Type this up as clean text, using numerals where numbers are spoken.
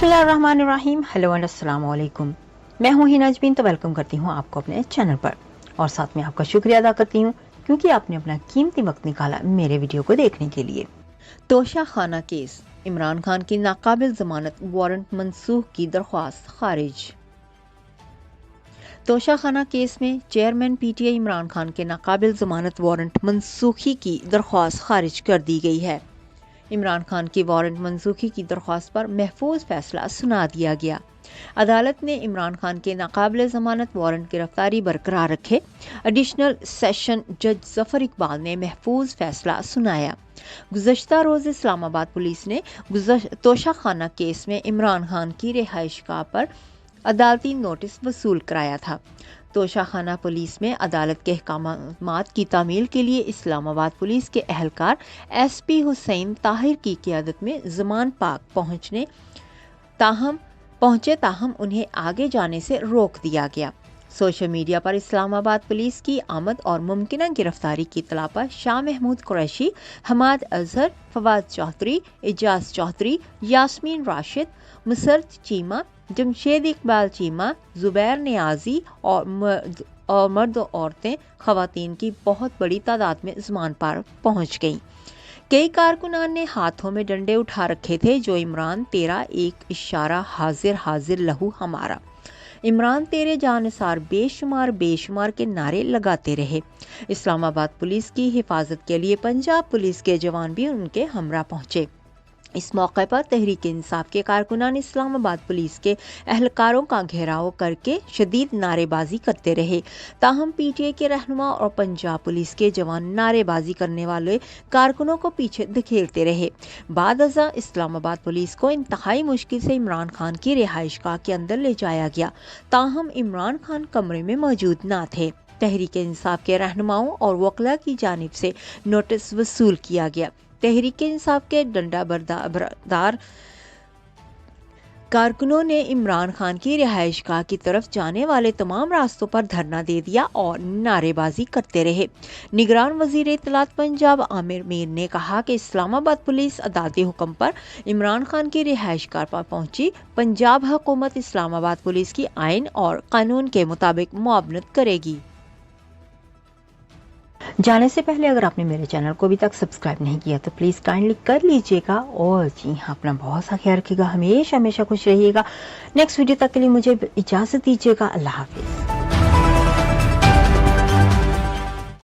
बिस्मिल्लाहिर्रहमानिर्रहीम। Hello and अस्सलाम वालेकुम। मैं हूं हिना अजमीन, तो वेलकम करती हूं आपको अपने चैनल पर और साथ में आपका शुक्रिया अदा करती हूं क्योंकि आपने अपना कीमती वक्त निकाला मेरे वीडियो को देखने के लिए। तोशा खाना केस, इमरान खान की नाकाबिल जमानत वारंट मनसूख की दरख्वास्त खारिज। तोशा खाना केस में चेयरमैन पीटीआई इमरान खान के नाकाबिल जमानत वारंट मनसूखी की दरख्वास्त खारिज कर दी गई है। इमरान खान की वारंट मनसूखी की दरख्वास्त पर महफूज फैसला सुना दिया गया। अदालत ने इमरान खान के नाकाबिल जमानत वारंट गिरफ्तारी बरकरार रखे। एडिशनल सेशन जज जफर इकबाल ने महफूज फैसला सुनाया। गुज़श्ता रोज इस्लामाबाद पुलिस ने तोशा खाना केस में इमरान खान की रिहाइशगाह पर अदालती नोटिस वसूल कराया था। तोशा खाना पुलिस में अदालत के अहकामात की तामील के लिए इस्लामाबाद पुलिस के एहलकार एसपी हुसैन ताहिर की क़ियादत में ज़मान पाक पहुंचे ताहम उन्हें आगे जाने से रोक दिया गया। सोशल मीडिया पर इस्लामाबाद पुलिस की आमद और मुमकिना गिरफ्तारी की इत्तला पर शाह महमूद कुरैशी, हमाद अजहर, फवाद चौधरी, एजाज चौधरी, यास्मीन राशिद, मुसरत चीमा, जमशेद इकबाल चीमा, जुबैर नियाजी और मर्द और औरतें खवातीन की बहुत बड़ी तादाद में ज़मान पर पहुंच गईं। कई कारकुनान ने हाथों में डंडे उठा रखे थे जो इमरान तेरा एक इशारा हाजिर हाजिर लहू हमारा, इमरान तेरे जानसार बेशुमार के नारे लगाते रहे। इस्लामाबाद पुलिस की हिफाजत के लिए पंजाब पुलिस के जवान भी उनके हमरा पहुंचे। इस मौके पर तहरीक इंसाफ के कारकुनान इस्लामाबाद पुलिस के एहलकारों का घेराव करके शदीद नारेबाजी करते रहे। ताहम पीटीआई के रहनुमा और पंजाब पुलिस के जवान नारेबाजी करने वाले कारकुनों को पीछे धकेलते रहे। बाद अज़ा इस्लामाबाद पुलिस को इंतहाई मुश्किल से इमरान खान की रिहाइशगाह के अंदर ले जाया गया। ताहम इमरान खान कमरे में मौजूद न थे। तहरीक इंसाफ के रहनुमाओं और वकला की जानिब से नोटिस वसूल किया गया। तहरीक इंसाफ के डंडा बरदार कारकुनों ने इमरान खान की रिहाइशगाह की तरफ जाने वाले तमाम रास्तों पर धरना दे दिया और नारेबाजी करते रहे। निगरान वजीर इत्तलात पंजाब आमिर मीर ने कहा कि इस्लामाबाद पुलिस अदालती हुक्म पर इमरान खान की रिहाइशगाह पर पहुंची। पंजाब हुकूमत इस्लामाबाद पुलिस की आइन और कानून के मुताबिक मुआवनत करेगी। जाने से पहले अगर आपने मेरे चैनल को अभी तक सब्सक्राइब नहीं किया तो प्लीज़ काइंडली कर लीजिएगा और जी हाँ, अपना बहुत सा ख्याल रखिएगा, हमेशा खुश रहिएगा। नेक्स्ट वीडियो तक के लिए मुझे इजाज़त दीजिएगा। अल्लाह हाफिज़।